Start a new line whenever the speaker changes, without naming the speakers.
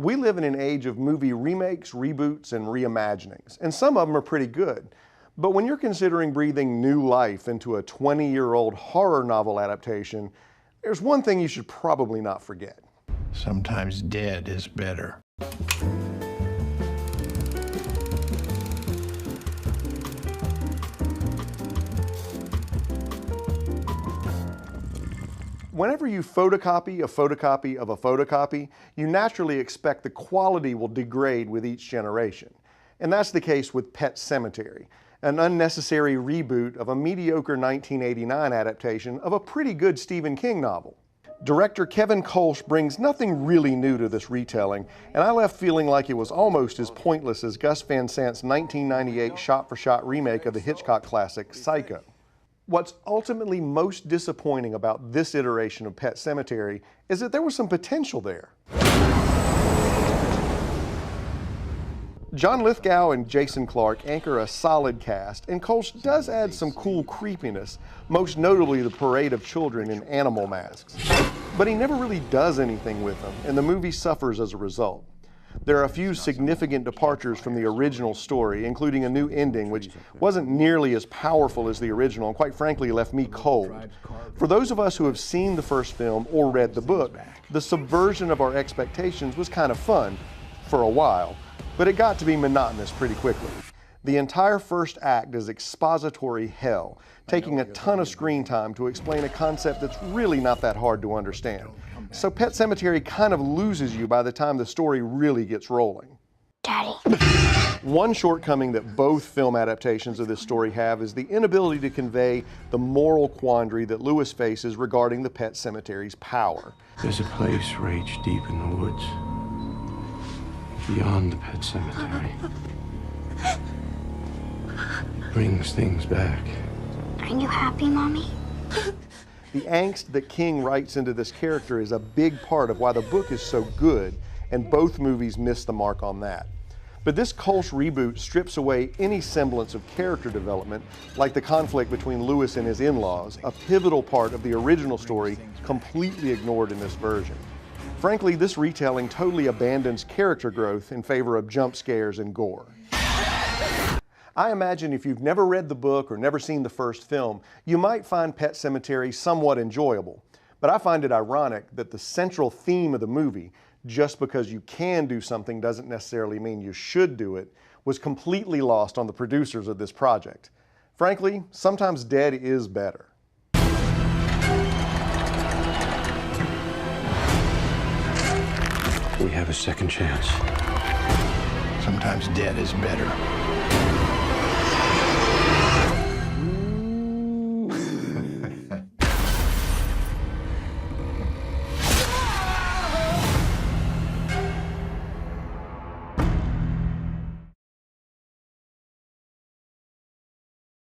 We live in an age of movie remakes, reboots, and reimaginings, and some of them are pretty good. But when you're considering breathing new life into a 20-year-old horror novel adaptation, there's one thing you should probably not forget.
Sometimes dead is better.
Whenever you photocopy a photocopy of a photocopy, you naturally expect the quality will degrade with each generation. And that's the case with Pet Sematary, an unnecessary reboot of a mediocre 1989 adaptation of a pretty good Stephen King novel. Director Kevin Kolsch brings nothing really new to this retelling, and I left feeling like it was almost as pointless as Gus Van Sant's 1998 shot-for-shot remake of the Hitchcock classic, Psycho. What's ultimately most disappointing about this iteration of Pet Sematary is that there was some potential there. John Lithgow and Jason Clarke anchor a solid cast, and Kolsch does add some cool creepiness, most notably the parade of children in animal masks. But he never really does anything with them, and the movie suffers as a result. There are a few significant departures from the original story, including a new ending, which wasn't nearly as powerful as the original, and quite frankly left me cold. For those of us who have seen the first film or read the book, the subversion of our expectations was kind of fun, for a while, but it got to be monotonous pretty quickly. The entire first act is expository hell, taking a ton of screen time to explain a concept that's really not that hard to understand. So Pet Sematary kind of loses you by the time the story really gets rolling.
Daddy.
One shortcoming that both film adaptations of this story have is the inability to convey the moral quandary that Lewis faces regarding the Pet Sematary's power.
There's a place rage deep in the woods, beyond the Pet Sematary. It brings things back.
Are you happy, Mommy?
The angst that King writes into this character is a big part of why the book is so good, and both movies miss the mark on that. But this Kolsch reboot strips away any semblance of character development, like the conflict between Lewis and his in-laws, a pivotal part of the original story completely ignored in this version. Frankly, this retelling totally abandons character growth in favor of jump scares and gore. I imagine if you've never read the book or never seen the first film, you might find Pet Sematary somewhat enjoyable. But I find it ironic that the central theme of the movie, just because you can do something doesn't necessarily mean you should do it, was completely lost on the producers of this project. Frankly, sometimes dead is better.
We have a second chance.
Sometimes dead is better.